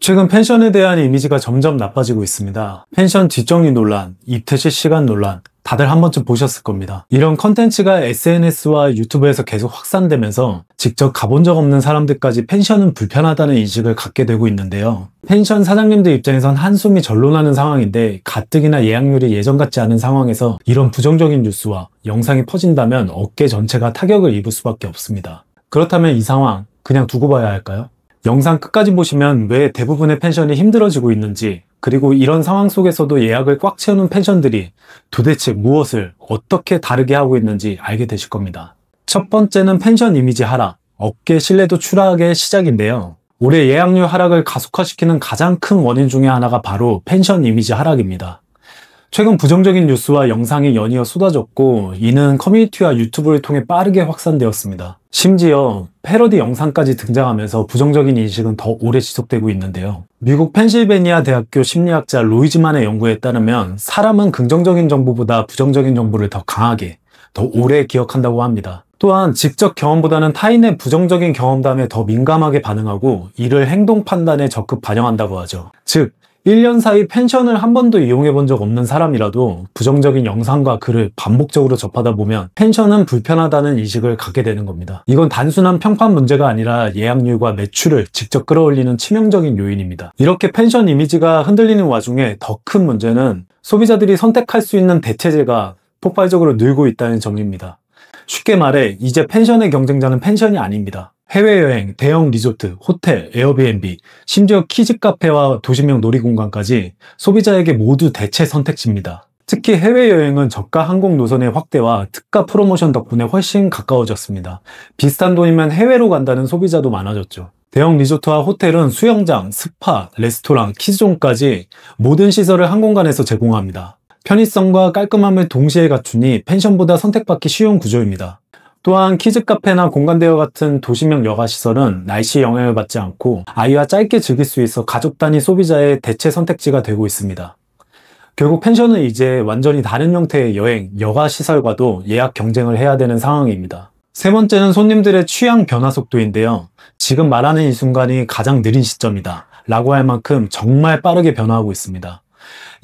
최근 펜션에 대한 이미지가 점점 나빠지고 있습니다. 펜션 뒷정리 논란, 입퇴 실시간 논란, 다들 한 번쯤 보셨을 겁니다. 이런 컨텐츠가 SNS와 유튜브에서 계속 확산되면서 직접 가본 적 없는 사람들까지 펜션은 불편하다는 인식을 갖게 되고 있는데요. 펜션 사장님들 입장에선 한숨이 절로 나는 상황인데 가뜩이나 예약률이 예전 같지 않은 상황에서 이런 부정적인 뉴스와 영상이 퍼진다면 업계 전체가 타격을 입을 수밖에 없습니다. 그렇다면 이 상황 그냥 두고 봐야 할까요? 영상 끝까지 보시면 왜 대부분의 펜션이 힘들어지고 있는지, 그리고 이런 상황 속에서도 예약을 꽉 채우는 펜션들이 도대체 무엇을 어떻게 다르게 하고 있는지 알게 되실 겁니다. 첫 번째는 펜션 이미지 하락, 업계 신뢰도 추락의 시작인데요. 올해 예약률 하락을 가속화시키는 가장 큰 원인 중에 하나가 바로 펜션 이미지 하락입니다. 최근 부정적인 뉴스와 영상이 연이어 쏟아졌고, 이는 커뮤니티와 유튜브를 통해 빠르게 확산되었습니다. 심지어 패러디 영상까지 등장하면서 부정적인 인식은 더 오래 지속되고 있는데요. 미국 펜실베니아 대학교 심리학자 로이즈만의 연구에 따르면 사람은 긍정적인 정보보다 부정적인 정보를 더 강하게, 더 오래 기억한다고 합니다. 또한 직접 경험보다는 타인의 부정적인 경험담에 더 민감하게 반응하고 이를 행동 판단에 적극 반영한다고 하죠. 즉, 1년 사이 펜션을 한 번도 이용해 본 적 없는 사람이라도 부정적인 영상과 글을 반복적으로 접하다 보면 펜션은 불편하다는 인식을 갖게 되는 겁니다. 이건 단순한 평판 문제가 아니라 예약률과 매출을 직접 끌어올리는 치명적인 요인입니다. 이렇게 펜션 이미지가 흔들리는 와중에 더 큰 문제는 소비자들이 선택할 수 있는 대체제가 폭발적으로 늘고 있다는 점입니다. 쉽게 말해 이제 펜션의 경쟁자는 펜션이 아닙니다. 해외여행, 대형 리조트, 호텔, 에어비앤비, 심지어 키즈 카페와 도시명 놀이공간까지 소비자에게 모두 대체 선택지입니다. 특히 해외여행은 저가 항공 노선의 확대와 특가 프로모션 덕분에 훨씬 가까워졌습니다. 비슷한 돈이면 해외로 간다는 소비자도 많아졌죠. 대형 리조트와 호텔은 수영장, 스파, 레스토랑, 키즈존까지 모든 시설을 한 공간에서 제공합니다. 편의성과 깔끔함을 동시에 갖추니 펜션보다 선택받기 쉬운 구조입니다. 또한 키즈카페나 공간대여 같은 도시명 여가시설은 날씨 영향을 받지 않고 아이와 짧게 즐길 수 있어 가족 단위 소비자의 대체 선택지가 되고 있습니다. 결국 펜션은 이제 완전히 다른 형태의 여행, 여가시설과도 예약 경쟁을 해야 되는 상황입니다. 세 번째는 손님들의 취향 변화 속도인데요. 지금 말하는 이 순간이 가장 느린 시점이다 라고 할 만큼 정말 빠르게 변화하고 있습니다.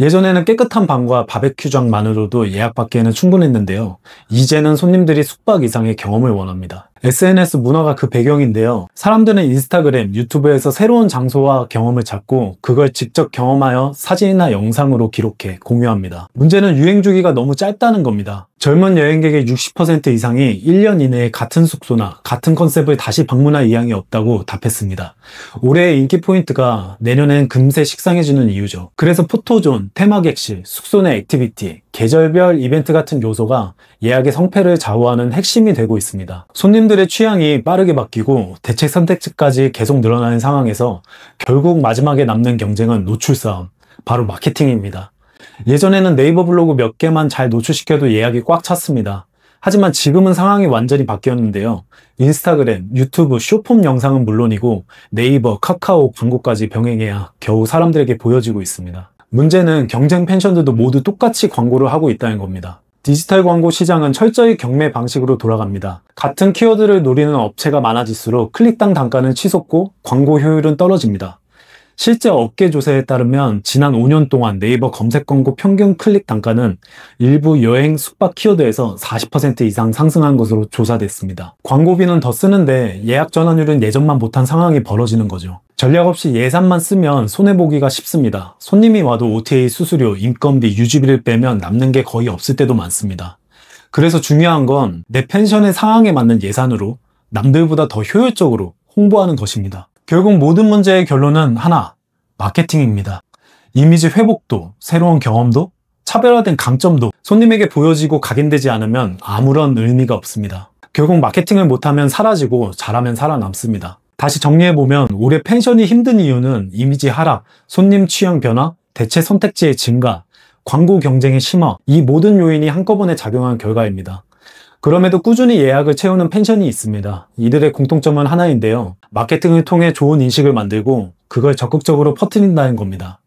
예전에는 깨끗한 방과 바베큐장만으로도 예약받기에는 충분했는데요. 이제는 손님들이 숙박 이상의 경험을 원합니다. SNS 문화가 그 배경인데요. 사람들은 인스타그램, 유튜브에서 새로운 장소와 경험을 찾고 그걸 직접 경험하여 사진이나 영상으로 기록해 공유합니다. 문제는 유행 주기가 너무 짧다는 겁니다. 젊은 여행객의 60% 이상이 1년 이내에 같은 숙소나 같은 컨셉을 다시 방문할 의향이 없다고 답했습니다. 올해의 인기 포인트가 내년엔 금세 식상해지는 이유죠. 그래서 포토존, 테마 객실, 숙소 내 액티비티, 계절별 이벤트 같은 요소가 예약의 성패를 좌우하는 핵심이 되고 있습니다. 손님들의 취향이 빠르게 바뀌고 대책 선택지까지 계속 늘어나는 상황에서 결국 마지막에 남는 경쟁은 노출 싸움, 바로 마케팅입니다. 예전에는 네이버 블로그 몇 개만 잘 노출시켜도 예약이 꽉 찼습니다. 하지만 지금은 상황이 완전히 바뀌었는데요. 인스타그램, 유튜브, 쇼폼 영상은 물론이고 네이버, 카카오 광고까지 병행해야 겨우 사람들에게 보여지고 있습니다. 문제는 경쟁 펜션들도 모두 똑같이 광고를 하고 있다는 겁니다. 디지털 광고 시장은 철저히 경매 방식으로 돌아갑니다. 같은 키워드를 노리는 업체가 많아질수록 클릭당 단가는 치솟고 광고 효율은 떨어집니다. 실제 업계 조사에 따르면 지난 5년 동안 네이버 검색 광고 평균 클릭 단가는 일부 여행 숙박 키워드에서 40% 이상 상승한 것으로 조사됐습니다. 광고비는 더 쓰는데 예약 전환율은 예전만 못한 상황이 벌어지는 거죠. 전략 없이 예산만 쓰면 손해보기가 쉽습니다. 손님이 와도 OTA 수수료, 인건비, 유지비를 빼면 남는 게 거의 없을 때도 많습니다. 그래서 중요한 건 내 펜션의 상황에 맞는 예산으로 남들보다 더 효율적으로 홍보하는 것입니다. 결국 모든 문제의 결론은 하나, 마케팅입니다. 이미지 회복도, 새로운 경험도, 차별화된 강점도 손님에게 보여지고 각인되지 않으면 아무런 의미가 없습니다. 결국 마케팅을 못하면 사라지고 잘하면 살아남습니다. 다시 정리해보면 올해 펜션이 힘든 이유는 이미지 하락, 손님 취향 변화, 대체 선택지의 증가, 광고 경쟁의 심화, 이 모든 요인이 한꺼번에 작용한 결과입니다. 그럼에도 꾸준히 예약을 채우는 펜션이 있습니다. 이들의 공통점은 하나인데요. 마케팅을 통해 좋은 인식을 만들고 그걸 적극적으로 퍼뜨린다는 겁니다.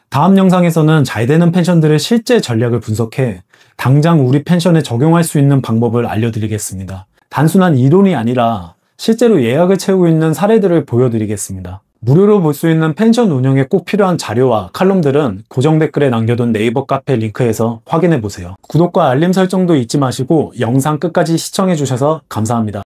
다음 영상에서는 잘 되는 펜션들의 실제 전략을 분석해 당장 우리 펜션에 적용할 수 있는 방법을 알려드리겠습니다. 단순한 이론이 아니라 실제로 예약을 채우고 있는 사례들을 보여드리겠습니다. 무료로 볼 수 있는 펜션 운영에 꼭 필요한 자료와 칼럼들은 고정 댓글에 남겨둔 네이버 카페 링크에서 확인해 보세요. 구독과 알림 설정도 잊지 마시고 영상 끝까지 시청해 주셔서 감사합니다.